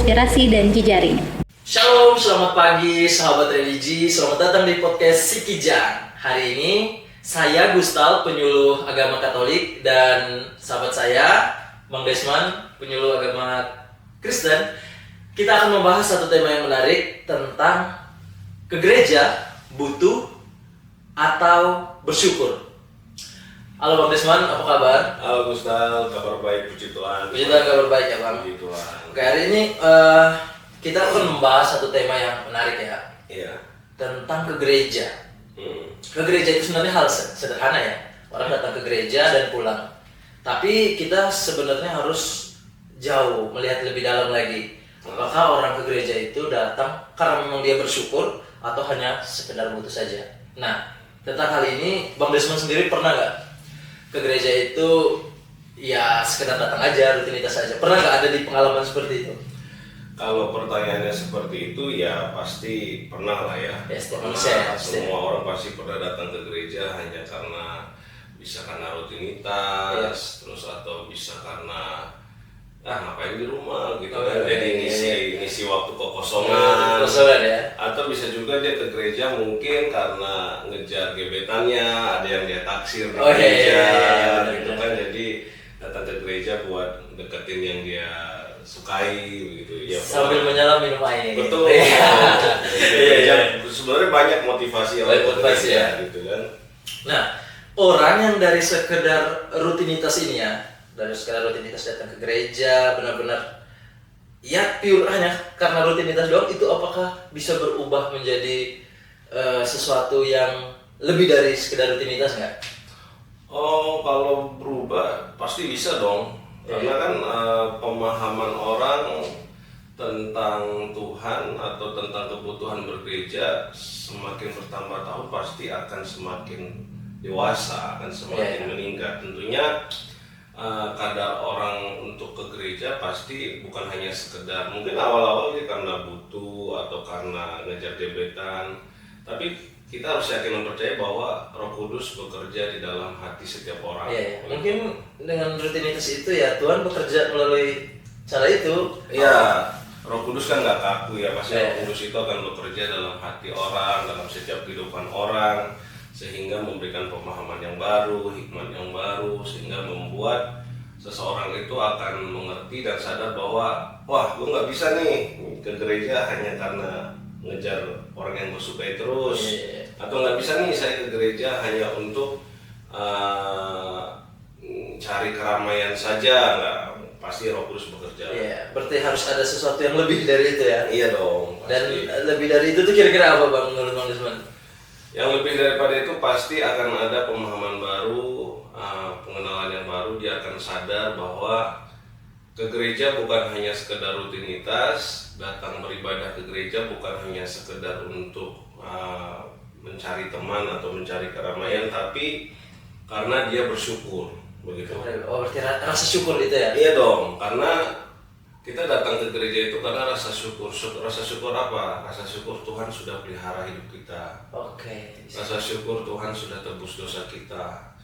inspirasi dan jejaring. Shalom, selamat pagi sahabat religi, selamat datang di podcast Sikijang. Hari ini saya Gustal, penyuluh agama Katolik, dan sahabat saya Bang Desman, penyuluh agama Kristen. Kita akan membahas satu tema yang menarik tentang ke gereja butuh atau bersyukur. Halo Bang Desman, apa kabar? Halo Gustal, kabar baik, puji Tuhan. Puji Tuhan, kabar baik ya Bang. Puji Tuhan. Oke, hari ini kita akan membahas satu tema yang menarik ya. Iya. Tentang ke gereja. Ke gereja itu sebenarnya hal sederhana ya. Orang datang ke gereja dan pulang. Tapi kita sebenarnya harus jauh, melihat lebih dalam lagi. Apakah orang ke gereja itu datang karena memang dia bersyukur atau hanya sekedar butuh saja. Nah, tentang hal ini Bang Desmond sendiri pernah nggak ke gereja itu ya sekedar datang aja, rutinitas aja? Pernah nggak ada di pengalaman seperti itu? Kalau pertanyaannya seperti itu ya pasti pernah lah ya. Ya, setiap Karena manusia ya, semua orang pasti pernah datang ke gereja hanya karena rutinitas, terus atau bisa karena ngapain di rumah gitu kan. Jadi ngisi waktu kekosongan. Ya. Atau bisa juga dia ke gereja mungkin karena ngejar gebetannya, ada yang dia taksir di gereja, gitu kan. Jadi datang ke gereja buat deketin yang dia sukai gitu ya. Sambil menyelam minum air. Betul. Sebenarnya banyak motivasi yang gitu kan. Nah, orang yang dari sekedar rutinitas ini ya, dari sekedar rutinitas datang ke gereja, benar-benar ya pure hanya karena rutinitas doang, itu apakah bisa berubah menjadi sesuatu yang lebih dari sekedar rutinitas nggak? Oh, kalau berubah pasti bisa dong. Karena kan pemahaman orang tentang Tuhan atau tentang kebutuhan bergereja semakin bertambah tahun pasti akan semakin dewasa, akan semakin meningkat. Tentunya kadar orang untuk ke gereja pasti bukan hanya sekedar mungkin awal-awal dia karena butuh atau karena ngejar gebetan, tapi kita harus yakin dan percaya bahwa Roh Kudus bekerja di dalam hati setiap orang. Mungkin dengan rutinitas itu ya Tuhan bekerja melalui cara itu. Iya, Roh Kudus kan nggak kaku ya, pasti Roh Kudus itu akan bekerja dalam hati orang, dalam setiap kehidupan orang, sehingga memberikan pemahaman yang baru, hikmat yang baru, sehingga membuat seseorang itu akan mengerti dan sadar bahwa wah, gue nggak bisa nih ke gereja hanya karena ngejar orang yang gue sukai terus, atau nggak bisa nih saya ke gereja hanya untuk cari keramaian saja. Nggak, pasti Roh Kudus bekerja. Iya, berarti harus ada sesuatu yang lebih dari itu ya. Iya dong. Pasti. Dan lebih dari itu tuh kira-kira apa Bang menurut Bang Desmond? Yang lebih daripada itu pasti akan ada pemahaman baru, pengenalan yang baru. Dia akan sadar bahwa ke gereja bukan hanya sekedar rutinitas, datang beribadah ke gereja bukan hanya sekedar untuk mencari teman atau mencari keramaian, tapi karena dia bersyukur, begitu. Oh, berarti rasa syukur itu ya? Iya dong, karena kita datang ke gereja itu karena rasa syukur. Rasa syukur apa? Rasa syukur Tuhan sudah pelihara hidup kita. Oke. Rasa syukur Tuhan sudah tebus dosa kita.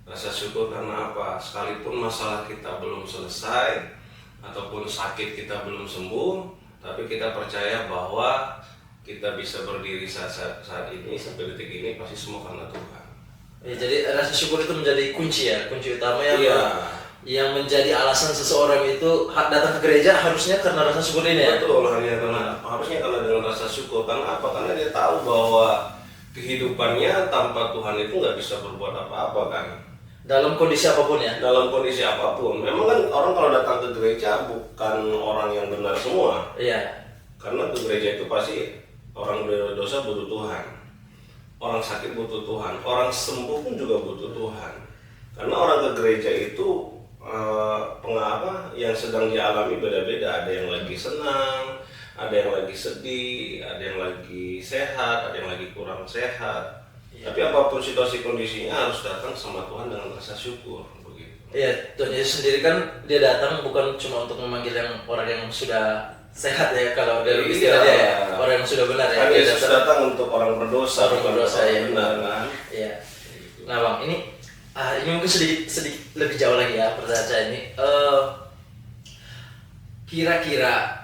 Rasa syukur karena apa? Sekalipun masalah kita belum selesai ataupun sakit kita belum sembuh, tapi kita percaya bahwa kita bisa berdiri saat ini sampai detik ini pasti semua karena Tuhan. Ya, jadi rasa syukur itu menjadi kunci ya, kunci utama yang menjadi alasan seseorang itu datang ke gereja harusnya karena rasa syukur ini ya? Betul, harusnya karena dengan rasa syukur. Karena apa? Karena dia tahu bahwa kehidupannya tanpa Tuhan itu nggak bisa berbuat apa-apa kan. Dalam kondisi apapun ya? Dalam kondisi apapun. Memang kan orang kalau datang ke gereja bukan orang yang benar semua. Iya. Karena ke gereja itu pasti orang berdosa butuh Tuhan. Orang sakit butuh Tuhan. Orang sembuh pun juga butuh Tuhan. Karena orang ke gereja itu yang sedang dialami beda-beda. Ada yang lagi senang, ada yang lagi sedih, ada yang lagi sehat, ada yang lagi kurang sehat. Tapi apapun situasi kondisinya harus datang sama Tuhan dengan rasa syukur, begitu. Iya, Tuhan Yesus sendiri kan dia datang bukan cuma untuk memanggil orang yang sudah sehat ya, kalau dari istilahnya ya, orang yang sudah benar ya. Yesus datang untuk orang berdosa, ya. Benar kan? Iya. Nah Bang, ini mungkin sedikit lebih jauh lagi ya pertanyaan saya ini. Kira-kira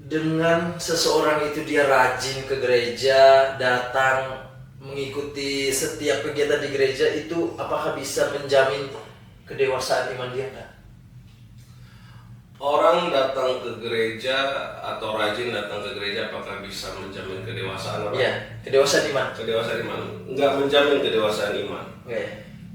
dengan seseorang itu dia rajin ke gereja, datang mengikuti setiap kegiatan di gereja, itu apakah bisa menjamin kedewasaan iman dia enggak? Orang datang ke gereja atau rajin datang ke gereja apakah bisa menjamin kedewasaan orang? Iya, kedewasaan iman. Kedewasaan iman nggak menjamin kedewasaan iman. Oke.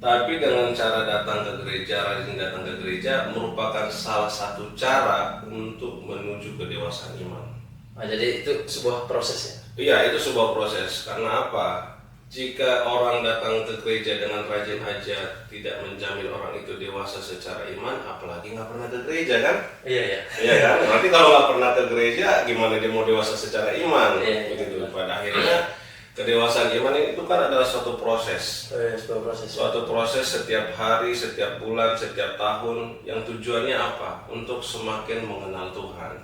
Tapi dengan cara datang ke gereja, rajin datang ke gereja merupakan salah satu cara untuk menuju kedewasaan iman. Nah, jadi itu sebuah proses ya. Iya, itu sebuah proses. Karena apa? Jika orang datang ke gereja dengan rajin aja tidak menjamin orang itu dewasa secara iman, apalagi nggak pernah ke gereja kan? Iya, iya. Iya kan? Nanti kalau nggak pernah ke gereja, gimana dia mau dewasa secara iman? Iya, Begitu. Pada akhirnya kedewasaan iman itu kan adalah suatu proses. Oh, iya, sebuah proses. Suatu proses setiap hari, setiap bulan, setiap tahun, yang tujuannya apa? Untuk semakin mengenal Tuhan,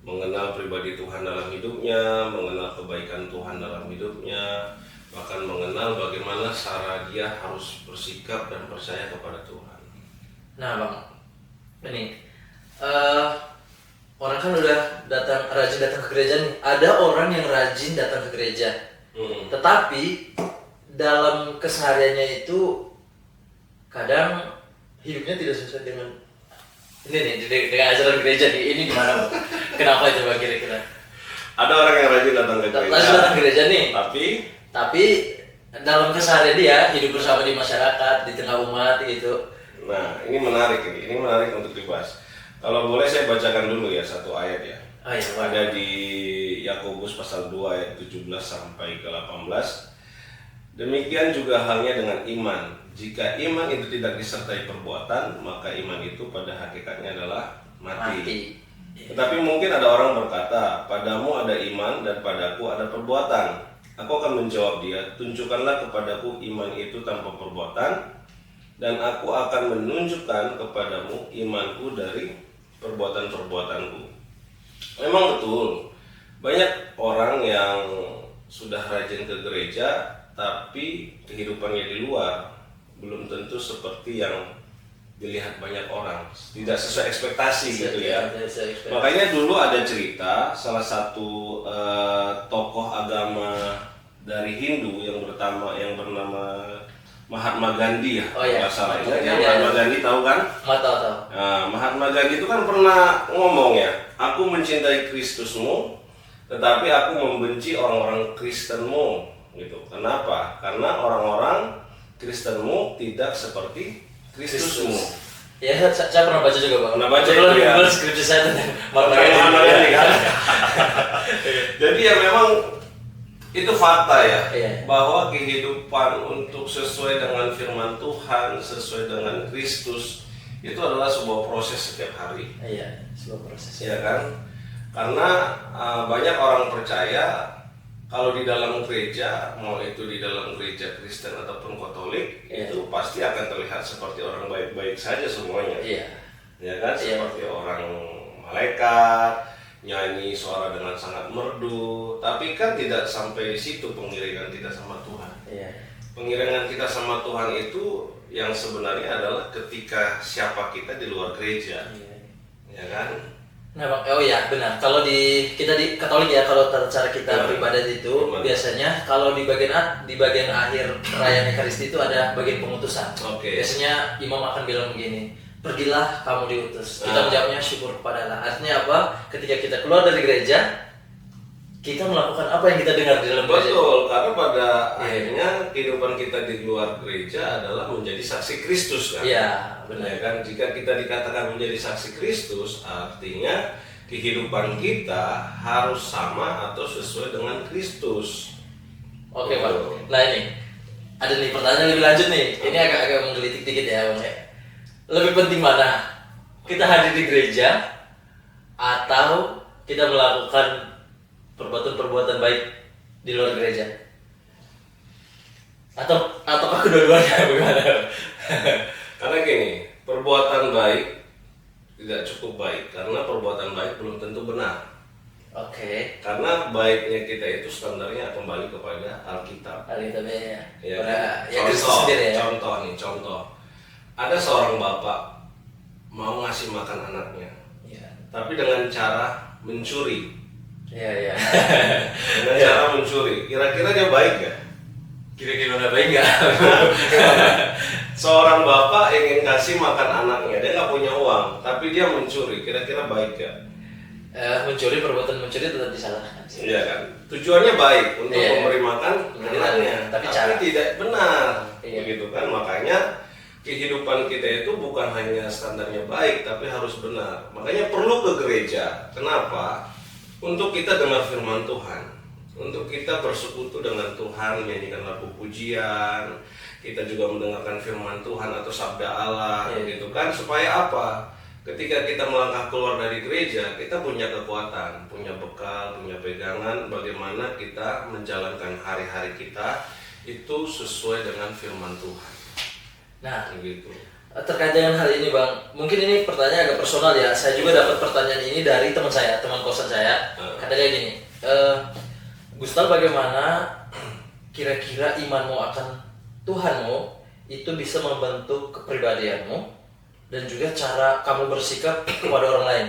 mengenal pribadi Tuhan dalam hidupnya, mengenal kebaikan Tuhan dalam hidupnya, bahkan mengenal bagaimana cara dia harus bersikap dan percaya kepada Tuhan. Nah, Bang, ini orang kan udah rajin datang ke gereja nih. Ada orang yang rajin datang ke gereja, tetapi dalam kesehariannya itu kadang hidupnya tidak sesuai dengan dengan ajaran gereja nih. Ini gimana, Bang? Kenapa itu, Bang, kira-kira? Ada orang yang rajin datang ke gereja. Rajin datang ke gereja nih. Tapi dalam keseharian dia hidup bersama di masyarakat, di tengah umat gitu. Nah, ini menarik untuk dibahas. Kalau boleh saya bacakan dulu ya satu ayat ya. Oh, iya, Ada di Yakobus pasal 2 ayat 17 sampai ke 18. Demikian juga halnya dengan iman. Jika iman itu tidak disertai perbuatan, maka iman itu pada hakikatnya adalah mati. Tetapi mungkin ada orang berkata, padamu ada iman dan padaku ada perbuatan. Aku akan menjawab dia, tunjukkanlah kepadaku iman itu tanpa perbuatan, dan aku akan menunjukkan kepadamu imanku dari perbuatan-perbuatanku. Memang betul, banyak orang yang sudah rajin ke gereja, tapi kehidupannya di luar belum tentu seperti yang dilihat banyak orang, tidak sesuai ekspektasi gitu ya. Makanya dulu ada cerita salah satu tokoh agama dari Hindu yang bernama Mahatma Gandhi ya. Oh iya. Mahatma Gandhi tahu kan? Tahu. Nah, Mahatma Gandhi itu kan pernah ngomong ya, aku mencintai Kristusmu, tetapi aku membenci orang-orang Kristenmu gitu. Kenapa? Karena orang-orang Kristenmu tidak seperti Kristusmu. Ya, saya pernah baca juga, Bang. Pernah baca itu ya. Skripsi saya tentang Mahatma Gandhi kan. Jadi ya memang itu fakta ya, bahwa kehidupan untuk sesuai dengan firman Tuhan, sesuai dengan Kristus itu adalah sebuah proses setiap hari. Iya, sebuah proses. Ya kan? Karena banyak orang percaya kalau di dalam gereja, mau itu di dalam gereja Kristen ataupun Katolik, itu pasti akan terlihat seperti orang baik-baik saja semuanya. Iya. Ya kan? Seperti orang malaikat, nyanyi suara dengan sangat merdu, tapi kan tidak sampai di situ pengiringan kita sama Tuhan. Iya. Pengiringan kita sama Tuhan itu yang sebenarnya adalah ketika siapa kita di luar gereja. Iya. Ya kan? Nah, Bang, oh iya benar. Kalau kita di Katolik ya, kalau cara kita beribadah itu biasanya kalau di bagian akhir perayaan Ekaristi itu ada bagian pengutusan. Biasanya imam akan bilang begini, pergilah kamu diutus. Kita menjawabnya syukur kepada Allah. Artinya apa? Ketika kita keluar dari gereja, kita melakukan apa yang kita dengar di dalam gereja. Betul, karena pada akhirnya kehidupan kita di luar gereja adalah menjadi saksi Kristus kan. Iya, benar. Ya kan? Jika kita dikatakan menjadi saksi Kristus, artinya kehidupan kita harus sama atau sesuai dengan Kristus. Oke, Bang. Nah ini ada nih pertanyaan lebih lanjut nih. Ini agak menggelitik dikit ya, Bang. Lebih penting mana? Kita hadir di gereja atau kita melakukan perbuatan-perbuatan baik di luar gereja? Ataukah kedua-duanya bagaimana? Karena gini, perbuatan baik tidak cukup baik karena perbuatan baik belum tentu benar. Oke. Karena baiknya kita itu standarnya kembali kepada Alkitab. Alkitabnya Ya. Contoh. Ada seorang bapak mau ngasih makan anaknya, tapi dengan cara mencuri. Iya. Dengan cara mencuri. Kira-kira dia baik gak? Kira-kira baik nggak? Seorang bapak ingin kasih makan anaknya, dia nggak punya uang, tapi dia mencuri. Kira-kira baik gak? Mencuri, perbuatan mencuri tetap disalahkan. Iya kan? Tujuannya baik untuk Iya. memberi makan anaknya, Tapi tapi cara- tidak benar. Iya. Begitu kan? Makanya kehidupan kita itu bukan hanya standarnya baik, tapi harus benar. Makanya perlu ke gereja. Kenapa? Untuk kita dengar firman Tuhan, untuk kita bersekutu dengan Tuhan, menyanyikan lagu pujian, kita juga mendengarkan firman Tuhan atau sabda Allah, gitu kan? Supaya apa? Ketika kita melangkah keluar dari gereja, kita punya kekuatan, punya bekal, punya pegangan bagaimana kita menjalankan hari-hari kita itu sesuai dengan firman Tuhan. Nah, Begitu. terkait dengan hal ini Bang, mungkin ini pertanyaan agak personal ya. Saya juga dapat pertanyaan ini dari teman saya, teman kosan saya. Kata dia gini, Gustal, bagaimana kira-kira imanmu akan Tuhanmu itu bisa membentuk kepribadianmu dan juga cara kamu bersikap kepada orang lain?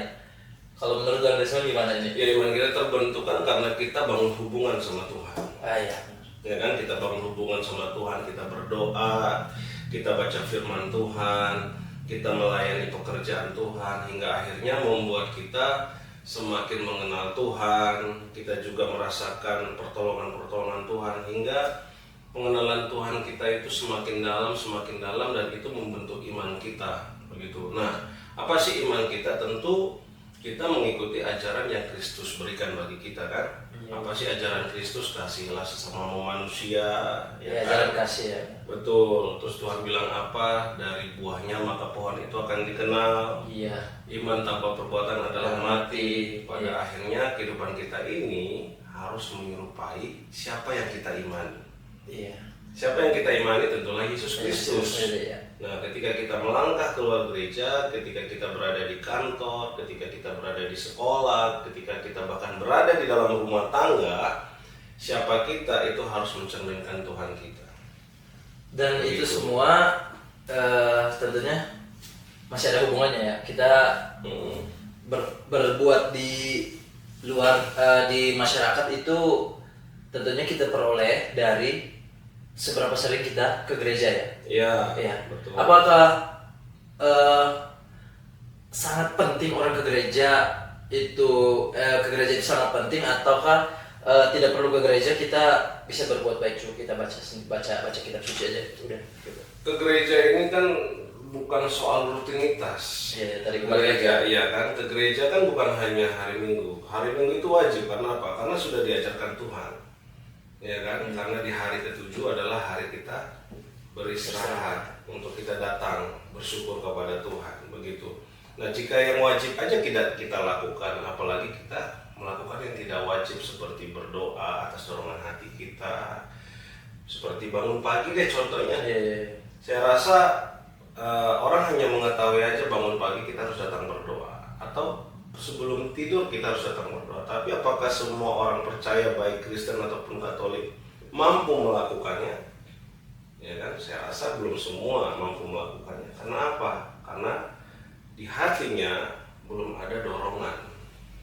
Kalau menurut Bang Desmond gimana ini? Ya, iman kita terbentuk kan karena kita bangun hubungan sama Tuhan. Iya. Ya kan, kita bangun hubungan sama Tuhan, kita berdoa, kita baca firman Tuhan, kita melayani pekerjaan Tuhan, hingga akhirnya membuat kita semakin mengenal Tuhan. Kita juga merasakan pertolongan-pertolongan Tuhan, hingga pengenalan Tuhan kita itu semakin dalam, dan itu membentuk iman kita. Begitu. Nah, apa sih iman kita? Tentu kita mengikuti ajaran yang Kristus berikan bagi kita kan. Apa sih ajaran Kristus? Kasihilah sesama manusia, Ya, kan? jalan kasih ya. Betul. Terus Tuhan bilang apa? Dari buahnya maka pohon itu akan dikenal. Iya. Iman tanpa perbuatan adalah mati. Pada Iya. akhirnya kehidupan kita ini harus menyerupai siapa yang kita imani. Iya. Siapa yang kita imani? Tentulah Yesus Kristus. Iya. Nah, ketika kita melangkah keluar gereja, ketika kita berada di kantor, ketika kita berada di sekolah, ketika kita bahkan berada di dalam rumah tangga, siapa kita itu harus mencerminkan Tuhan kita. Dan Begitu. itu semua tentunya masih ada hubungannya ya. Kita berbuat di luar di masyarakat itu tentunya kita peroleh dari seberapa sering kita ke gereja ya. Iya, Iya. betul. Apakah sangat penting orang ke gereja itu sangat penting, ataukah tidak perlu ke gereja, kita bisa berbuat baik juga, kita baca kitab suci aja udah gitu. Ke gereja ini kan bukan soal rutinitas. Iya, tadi Ke kembali lagi. gereja, iya kan? Ke gereja kan bukan hanya hari Minggu. Hari Minggu itu wajib, karena apa? Karena sudah diajarkan Tuhan. Ya kan? Karena di hari ke-7 adalah hari kita beristirahat, untuk kita datang bersyukur kepada Tuhan, begitu. Nah, jika yang wajib aja kita lakukan, apalagi kita melakukan yang tidak wajib, seperti berdoa atas dorongan hati kita, seperti bangun pagi deh contohnya. Iya. Saya rasa orang hanya mengetahui aja bangun pagi kita harus datang berdoa, atau sebelum tidur kita harus datang berdoa. Tapi apakah semua orang percaya, baik Kristen ataupun Katolik, mampu melakukannya? Ya kan, saya rasa belum semua mampu melakukannya. Karena apa? Karena di hatinya belum ada dorongan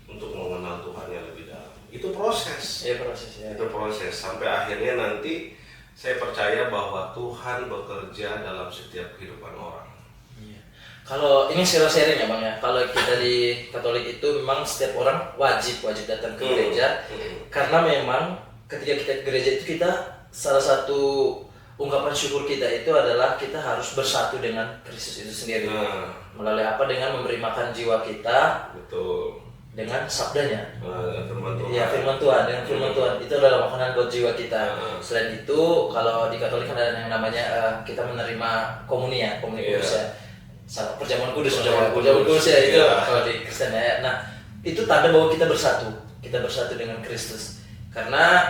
untuk mengenal Tuhan yang lebih dalam. Itu proses. Iya, proses ya. Itu proses sampai akhirnya nanti saya percaya bahwa Tuhan bekerja dalam setiap kehidupan orang. Iya. Kalau ini sharing ya Bang ya. Kalau kita di Katolik itu memang setiap orang wajib datang ke gereja. Karena memang ketika kita ke gereja itu kita salah satu ungkapan syukur kita itu adalah kita harus bersatu dengan Kristus itu sendiri. Melalui apa? Dengan memberi makan jiwa kita. Betul. Dengan sabdanya. Firman Tuhan. Iya, firman Tuhan. Dengan firman Tuhan itu adalah makanan buat jiwa kita. Selain itu, kalau di Katolik kan ada yang namanya kita menerima komunia kudus ya. Perjamuan kudus ya itu kalau di Kristen ya. Nah, itu tanda bahwa kita bersatu dengan Kristus. Karena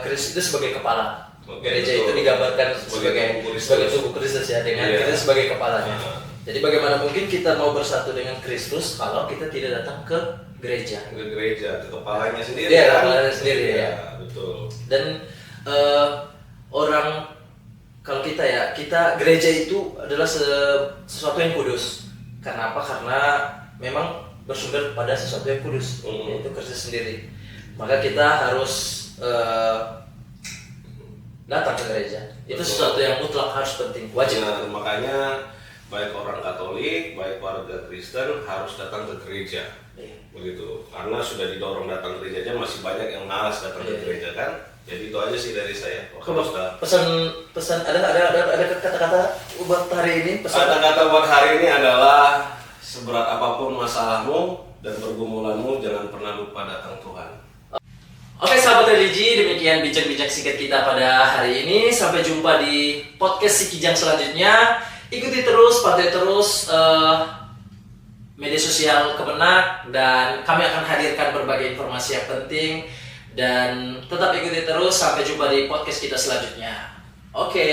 Kristus itu sebagai kepala. Gereja itu digambarkan sebagai tubuh Kristus ya, dengan Kristus sebagai kepalanya. Jadi bagaimana mungkin kita mau bersatu dengan Kristus kalau kita tidak datang ke gereja? Ke gereja, ke kepalanya sendiri. Iya, kepalanya sendiri ya. Betul. Dan orang, kalau kita gereja itu adalah sesuatu yang kudus. Karena apa? Karena memang bersumber pada sesuatu yang kudus, yaitu Kristus sendiri. Maka kita harus datang ke gereja. Itu sesuatu yang mutlak, harus penting, wajib. Nah, makanya baik orang Katolik, baik warga Kristen harus datang ke gereja. Begitu. Karena sudah didorong datang ke gereja aja masih banyak yang malas datang ke gereja kan. Jadi itu aja sih dari saya. Pesan ada kata-kata buat hari ini. Kata-kata buat hari ini adalah seberat apapun masalahmu dan pergumulanmu, jangan pernah lupa datang Tuhan. Oke sahabat religi, demikian bincang-bincang singkat kita pada hari ini. Sampai jumpa di podcast Si Kijang selanjutnya. Ikuti terus, pantau terus media sosial Kemenak, dan kami akan hadirkan berbagai informasi yang penting. Dan tetap ikuti terus, sampai jumpa di podcast kita selanjutnya. Oke.